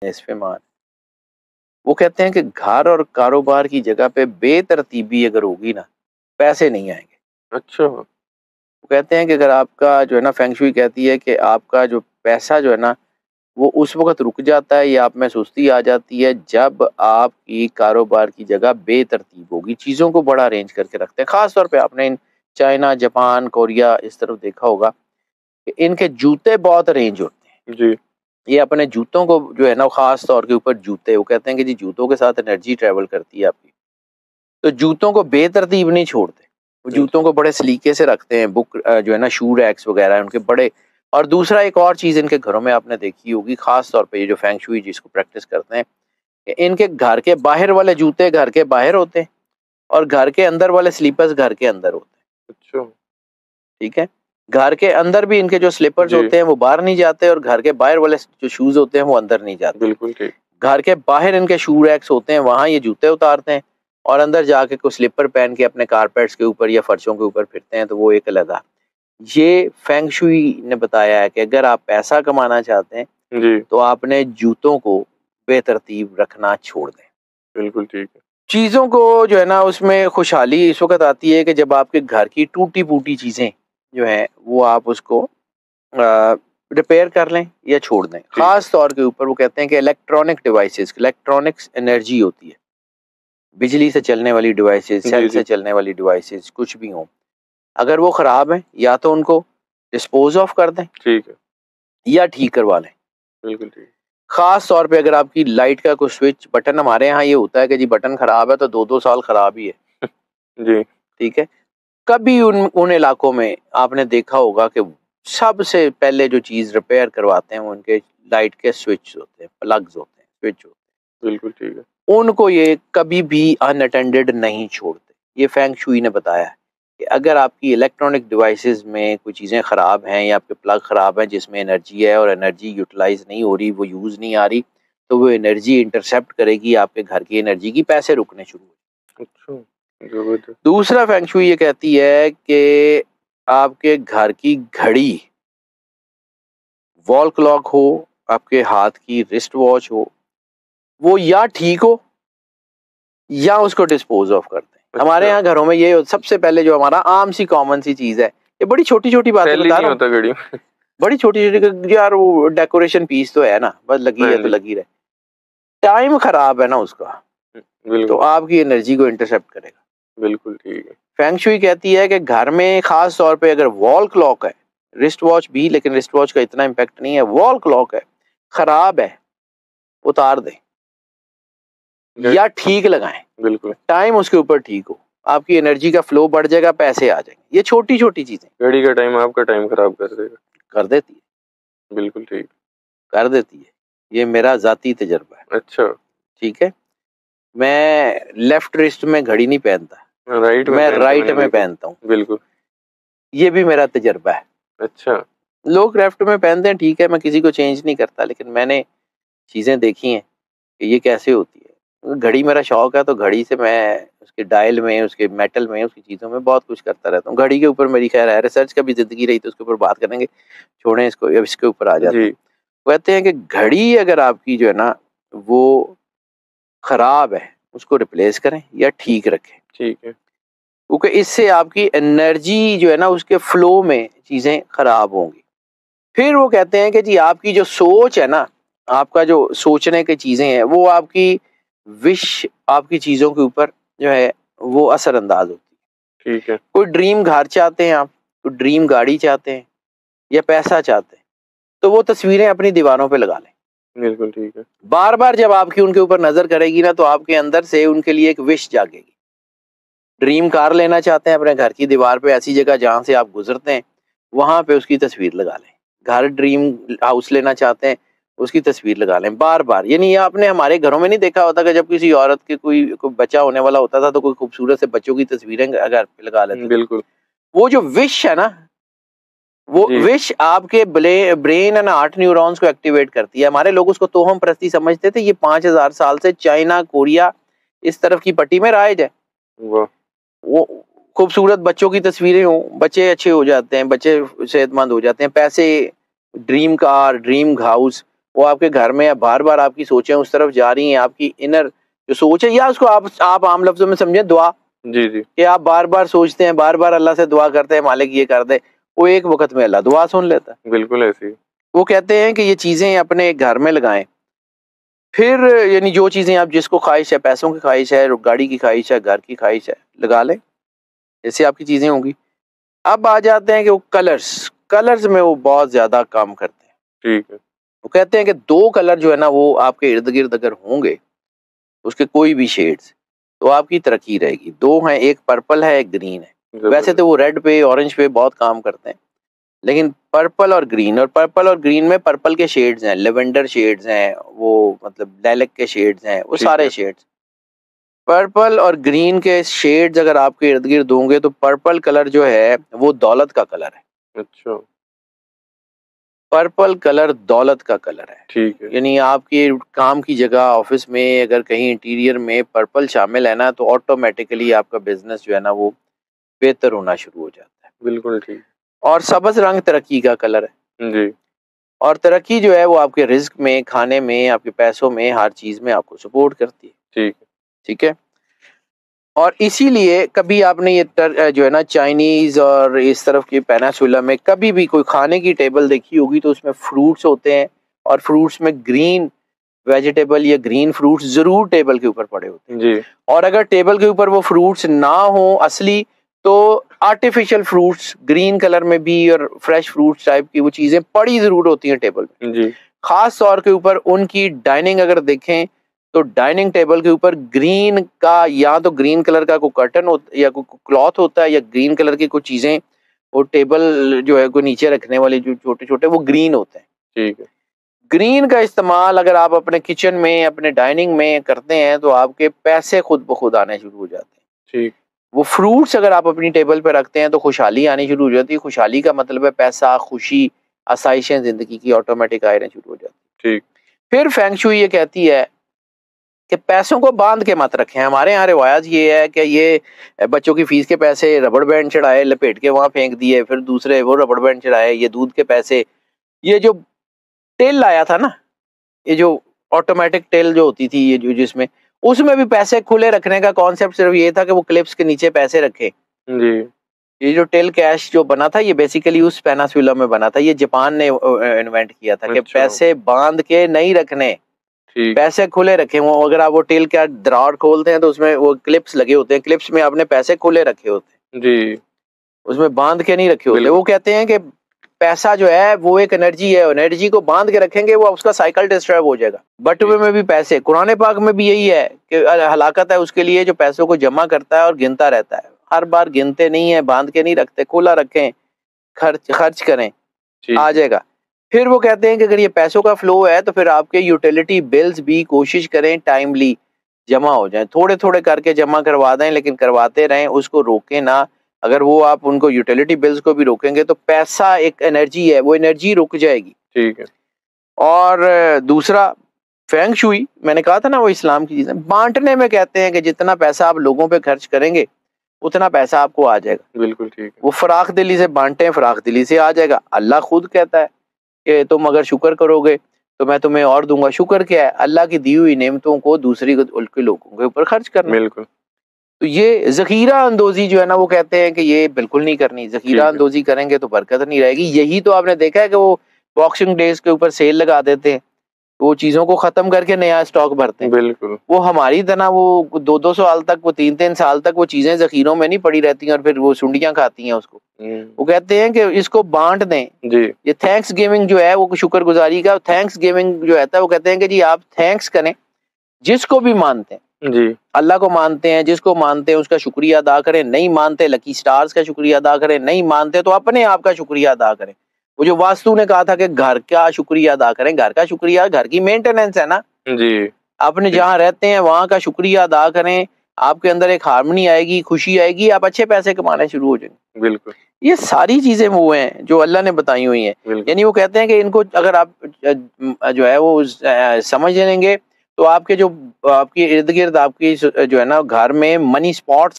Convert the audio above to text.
इस पे मान, वो कहते हैं कि घर और कारोबार की जगह पे बेतरतीबी अगर होगी ना, पैसे नहीं आएंगे। अच्छा। वो कहते हैं कि अगर आपका जो है ना, फेंग शुई कहती है कि आपका जो पैसा जो है ना, वो उस वक़्त रुक जाता है या आप में सुस्ती आ जाती है जब आपकी कारोबार की जगह बेतरतीब होगी, चीज़ों को बड़ा अरेंज करके रखते हैं। ख़ास तौर पे आपने इन चाइना, जापान, कोरिया इस तरफ देखा होगा कि इनके जूते बहुत अरेंज होते हैं। जी। ये अपने जूतों को जो है ना, ख़ास तौर के ऊपर जूते, वो कहते हैं कि जी जूतों के साथ एनर्जी ट्रैवल करती है आपकी। तो जूतों को बेतरतीब नहीं छोड़ते, वो जूतों को बड़े सलीके से रखते हैं। जो है ना, शू रैक्स वगैरह है उनके बड़े। और दूसरा एक और चीज़ इनके घरों में आपने देखी होगी, ख़ास तौर पे ये जो फेंग शुई जिसको प्रैक्टिस करते हैं, कि इनके घर के बाहर वाले जूते घर के बाहर होते हैं और घर के अंदर वाले स्लीपर्स घर के अंदर होते हैं। अच्छा। ठीक है? घर के अंदर भी इनके जो स्लीपर्स जी। होते हैं वो बाहर नहीं जाते और घर के बाहर वाले जो शूज़ होते हैं वो अंदर नहीं जाते। बिल्कुल ठीक। घर के बाहर इनके शू रैक्स होते हैं, वहाँ ये जूते उतारते हैं और अंदर जाके कोई स्लीपर पहन के अपने कारपेट्स के ऊपर या फर्शों के ऊपर फिरते हैं, तो वो एक अलग है। ये फेंग शुई ने बताया है कि अगर आप पैसा कमाना चाहते हैं, जी। तो आपने जूतों को बेतरतीब रखना छोड़ दें। बिल्कुल ठीक है। चीज़ों को जो है ना, उसमें खुशहाली इस वक़्त आती है कि जब आपके घर की टूटी-फूटी चीज़ें जो हैं, वो आप उसको रिपेयर कर लें या छोड़ दें। ख़ास तौर के ऊपर वो कहते हैं कि इलेक्ट्रॉनिक डिवाइसेज़, इलेक्ट्रॉनिक्स एनर्जी होती है। बिजली से चलने वाली डिवाइसेज़, जी, सेल जी। से चलने वाली डिवाइसेज़ कुछ भी हों, अगर वो ख़राब हैं या तो उनको डिस्पोज़ ऑफ कर दें ठीक है। या ठीक करवा लें। बिल्कुल ठीक। ख़ास तौर पे अगर आपकी लाइट का कोई स्विच बटन, हमारे यहाँ ये होता है कि जी बटन ख़राब है तो 2-2 साल ख़राब ही है। जी। ठीक है? कभी उन इलाकों में आपने देखा होगा कि सबसे पहले जो चीज़ रिपेयर करवाते हैं वो उनके लाइट के स्विच होते हैं, प्लग्स होते हैं, स्विच होते बिल्कुल ठीक है। हैं। उनको ये कभी भी अनअटेंडेड नहीं छोड़ते। ये फेंग शुई ने बताया है कि अगर आपकी इलेक्ट्रॉनिक डिवाइसेज़ में कोई चीज़ें ख़राब हैं या आपके प्लग ख़राब हैं जिसमें एनर्जी है और एनर्जी यूटिलाइज़ नहीं हो रही, वो यूज़ नहीं आ रही, तो वो एनर्जी इंटरसेप्ट करेगी आपके घर की एनर्जी की, पैसे रुकने शुरू हो। अच्छा। ज़बरदस्त। दूसरा फेंग शुई ये कहती है कि आपके घर की घड़ी, वॉल क्लॉक हो, आपके हाथ की रिस्ट वॉच हो, वो या ठीक हो या उसको डिस्पोज ऑफ कर दें। हमारे यहाँ घरों में ये सबसे पहले जो हमारा आम सी कॉमन सी चीज है, ये बड़ी छोटी छोटी बातें सेल ही बता नहीं रहा होता घड़ी में। हूँ, बड़ी छोटी छोटी यार, वो डेकोरेशन पीस तो है ना, बस लगी हाँ है तो जी। लगी रहे। टाइम खराब है ना उसका, तो बिल्कुल। आपकी एनर्जी को इंटरसेप्ट करेगा। बिल्कुल ठीक है। फेंग शुई कहती है कि घर में खास तौर पे अगर वॉल क्लॉक है, रिस्ट वॉच भी, लेकिन रिस्ट वॉच का इतना इम्पैक्ट नहीं है, वॉल क्लॉक है, खराब है, उतार दें या ठीक लगाएं। बिल्कुल। टाइम उसके ऊपर ठीक हो, आपकी एनर्जी का फ्लो बढ़ जाएगा, पैसे आ जाएंगे। ये छोटी छोटी चीजें घड़ी का टाइम आपका टाइम खराब कर देगा। कर देती है, बिल्कुल ठीक। कर देती है। ये मेरा जाती तजर्बा है। अच्छा। ठीक है? मैं लेफ्ट रिस्ट में घड़ी नहीं पहनता, राइट में मैं पहनते राइट मैंने में देखा। पहनता हूँ। बिल्कुल। ये भी मेरा तजर्बा है। अच्छा। लोग लेफ्ट में पहनते हैं, ठीक है, मैं किसी को चेंज नहीं करता, लेकिन मैंने चीजें देखी हैं कि ये कैसे होती है। घड़ी मेरा शौक है, तो घड़ी से मैं उसके डायल में, उसके मेटल में, उसकी चीज़ों में बहुत कुछ करता रहता हूँ। घड़ी के ऊपर मेरी खैर है, रिसर्च का भी ज़िंदगी रही तो उसके ऊपर बात करेंगे, छोड़ें इसको, अब इसके ऊपर आ जाते जी। हैं। कहते हैं कि घड़ी अगर आपकी जो है ना, वो ख़राब है, उसको रिप्लेस करें या ठीक रखें, ठीक है। क्योंकि इससे आपकी एनर्जी जो है ना, उसके फ्लो में चीज़ें ख़राब होंगी। फिर वो कहते हैं कि जी आपकी जो सोच है ना, आपका जो सोचने की चीज़ें हैं, वो आपकी विश, आपकी चीज़ों के ऊपर जो है वो असरअंदाज होती है। ठीक है। कोई ड्रीम घर चाहते हैं आप, कोई ड्रीम गाड़ी चाहते हैं या पैसा चाहते हैं, तो वो तस्वीरें अपनी दीवारों पे लगा लें। बिल्कुल ठीक है। बार बार जब आपकी उनके ऊपर नजर करेगी ना, तो आपके अंदर से उनके लिए एक विश जागेगी। ड्रीम कार लेना चाहते हैं, अपने घर की दीवार पे ऐसी जगह जहाँ से आप गुजरते हैं, वहां पे उसकी तस्वीर लगा लें। घर ड्रीम हाउस लेना चाहते हैं, उसकी तस्वीर लगा लें बार बार। यानी ये आपने हमारे घरों में नहीं देखा होता कि जब किसी औरत के कोई बच्चा होने वाला होता था, तो कोई खूबसूरत से बच्चों की तस्वीरें घर पे लगा लेते थे। बिल्कुल। वो जो विश है ना, वो जी। विश आपके ब्रेन एंड हार्ट न्यूरॉन्स को एक्टिवेट करती है। हमारे लोग उसको तोहम परस्ती समझते थे, ये 5000 साल से चाइना, कोरिया इस तरफ की पट्टी में राइज है। वाह। वो खूबसूरत बच्चों की तस्वीरें हों, बच्चे अच्छे हो जाते हैं, बच्चे सेहतमंद हो जाते हैं, पैसे, ड्रीम कार, ड्रीम हाउस, वो आपके घर में बार बार आपकी सोचें उस तरफ जा रही हैं, आपकी इनर जो सोच है, या उसको आप आम लफ्जों में समझे दुआ, जी जी कि आप बार बार सोचते हैं, बार बार अल्लाह से दुआ करते हैं मालिक ये कर दे, वो एक वक्त में अल्लाह दुआ सुन लेता है। बिल्कुल ऐसे ही। वो कहते हैं कि ये चीज़ें अपने घर में लगाएं, फिर यानी जो चीज़ें आप जिसको ख्वाहिश है, पैसों की ख्वाहिश है, गाड़ी की ख्वाहिश है, घर की ख्वाहिश है, लगा लें, जैसे आपकी चीज़ें होंगी। अब आ जाते हैं कि वो कलर्स में वो बहुत ज़्यादा काम करते हैं। ठीक है। वो कहते हैं कि 2 कलर जो है ना वो आपके इर्द गिर्द अगर होंगे, उसके कोई भी शेड्स, तो आपकी तरक्की रहेगी। 2 हैं, एक पर्पल है, एक ग्रीन है। वैसे तो वो रेड पे ऑरेंज पे बहुत काम करते हैं, लेकिन पर्पल और ग्रीन में पर्पल के शेड्स हैं, लेवेंडर शेड्स हैं, वो मतलब लाइलैक के शेड्स हैं, वो ठीक सारे है। शेड्स। पर्पल और ग्रीन के शेड्स अगर आपके इर्द गिर्द होंगे तो पर्पल कलर जो है वो दौलत का कलर है। अच्छा, पर्पल कलर दौलत का कलर है। ठीक है। यानी आपके काम की जगह, ऑफिस में अगर कहीं इंटीरियर में पर्पल शामिल है ना, तो ऑटोमेटिकली आपका बिजनेस जो है ना वो बेहतर होना शुरू हो जाता है। बिल्कुल ठीक। और सब्ज रंग तरक्की का कलर है, जी, और तरक्की जो है वो आपके रिस्क में, खाने में, आपके पैसों में, हर चीज में आपको सपोर्ट करती है। ठीक है। ठीक है। और इसीलिए कभी आपने ये जो है ना चाइनीज और इस तरफ की पेनिनसुला में कभी भी कोई खाने की टेबल देखी होगी तो उसमें फ्रूट्स होते हैं, और फ्रूट्स में ग्रीन वेजिटेबल या ग्रीन फ्रूट्स जरूर टेबल के ऊपर पड़े होते हैं। जी, और अगर टेबल के ऊपर वो फ्रूट्स ना हो असली, तो आर्टिफिशियल फ्रूट्स ग्रीन कलर में भी और फ्रेश फ्रूट्स टाइप की वो चीजें पड़ी जरूर होती हैं टेबल पे। जी, खास तौर के ऊपर उनकी डाइनिंग अगर देखें तो डाइनिंग टेबल के ऊपर ग्रीन का, या तो ग्रीन कलर का कोई कर्टन होता या कोई क्लॉथ होता है, या ग्रीन कलर की कुछ चीजें, वो टेबल जो है कोई नीचे रखने वाले जो छोटे छोटे वो ग्रीन होते हैं। ठीक है। ग्रीन का इस्तेमाल अगर आप अपने किचन में, अपने डाइनिंग में करते हैं तो आपके पैसे खुद ब खुद आने शुरू हो जाते हैं। ठीक। वो फ्रूट्स अगर आप अपनी टेबल पे रखते हैं तो खुशहाली आनी शुरू हो जाती है। खुशहाली का मतलब है पैसा, खुशी, आसाइशें जिंदगी की ऑटोमेटिक आने शुरू हो जाती है। ठीक। फिर फेंग शुई ये कहती है कि पैसों को बांध के मत रखें। हमारे यहाँ रिवायत ये है कि ये बच्चों की फीस के पैसे रबड़ बैंड चढ़ाए, लपेट के वहां फेंक दिए, फिर दूसरे वो रबड़ बैंड चढ़ाए, ये दूध के पैसे, ये जो टेल आया था ना, ये जो ऑटोमेटिक टेल जो होती थी, ये जो जिसमें उसमें भी पैसे खुले रखने का कॉन्सेप्ट सिर्फ ये था कि वो क्लिप्स के नीचे पैसे रखे। जी, ये जो टेल कैश जो बना था ये बेसिकली उस पेनिनसुला में बना था, ये जापान ने इन्वेंट किया था कि अच्छा। पैसे बांध के नहीं रखने, ठीक। पैसे खुले रखे। वो अगर आप वो टेल का दरार खोलते हैं तो उसमें वो क्लिप्स लगे होते हैं, क्लिप्स में आपने पैसे खुले रखे होते हैं, जी, उसमें बांध के नहीं रखे होते। बिल्कुल। वो कहते हैं कि पैसा जो है वो एक एनर्जी है, एनर्जी को बांध के रखेंगे वो उसका साइकिल डिस्टर्ब हो जाएगा। बटुए में भी पैसे, कुरान पाक में भी यही है कि हलाकत है उसके लिए जो पैसों को जमा करता है और गिनता रहता है। हर बार गिनते नहीं है, बांध के नहीं रखते, खुला रखें, खर्च करें, ठीक। आ जाएगा। फिर वो कहते हैं कि अगर ये पैसों का फ्लो है तो फिर आपके यूटिलिटी बिल्स भी कोशिश करें टाइमली जमा हो जाएं। थोड़े थोड़े करके जमा करवा दें, लेकिन करवाते रहें, उसको रोकें ना। अगर वो आप उनको यूटिलिटी बिल्स को भी रोकेंगे तो पैसा एक एनर्जी है, वो एनर्जी रुक जाएगी। ठीक है। और दूसरा फेंग शुई, मैंने कहा था ना वो इस्लाम की चीज़ है। बांटने में कहते हैं कि जितना पैसा आप लोगों पे खर्च करेंगे उतना पैसा आपको आ जाएगा। बिल्कुल ठीक है। वो फराख दिली से बांटें, फराख दिली से आ जाएगा। अल्लाह खुद कहता है कि तुम अगर शुक्र करोगे तो मैं तुम्हें और दूंगा। शुक्र क्या है? अल्लाह की दी हुई नेमतों को दूसरी के लोगों के ऊपर खर्च करना। बिल्कुल। तो ये जखीरा अंदोजी जो है ना वो कहते हैं कि ये बिल्कुल नहीं करनी। जखीरा अंदोजी करेंगे तो बरकत नहीं रहेगी। यही तो आपने देखा है कि वो बॉक्सिंग डेज के ऊपर सेल लगा देते हैं, वो चीजों को खत्म करके नया स्टॉक भरते हैं। बिल्कुल। वो वो हमारी तरह वो 2-2 साल तक, वो 3-3 साल तक वो चीजें जखीरों में नहीं पड़ी रहती हैं और फिर वो सुंडियां खाती हैं उसको। वो कहते हैं कि इसको बांट दें। जी, ये थैंक्स गिविंग जो है वो शुक्रगुजारी का थैंक्स गिविंग जो है वो कहते हैं कि जी आप थैंक्स करें, जिसको भी मानते हैं, जी, अल्लाह को मानते हैं, जिसको मानते हैं उसका शुक्रिया अदा करें। नहीं मानते लकी स्टार्स का शुक्रिया अदा करें। नहीं मानते तो अपने आप का शुक्रिया अदा करें। वो जो वास्तु ने कहा था कि घर का शुक्रिया अदा करें, घर का शुक्रिया, घर की मेंटेनेंस है ना, जी, अपने जहाँ रहते हैं वहां का शुक्रिया अदा करें। आपके अंदर एक हार्मनी आएगी, खुशी आएगी, आप अच्छे पैसे कमाने शुरू हो जाएंगे। बिल्कुल। ये सारी चीजें वो हैं जो अल्लाह ने बताई हुई हैं। बिल्कुल। यानी वो कहते हैं कि इनको अगर आप जो है वो समझ लेंगे तो आपके जो आपके इर्द गिर्द आपकी जो है ना घर में मनी स्पॉट्स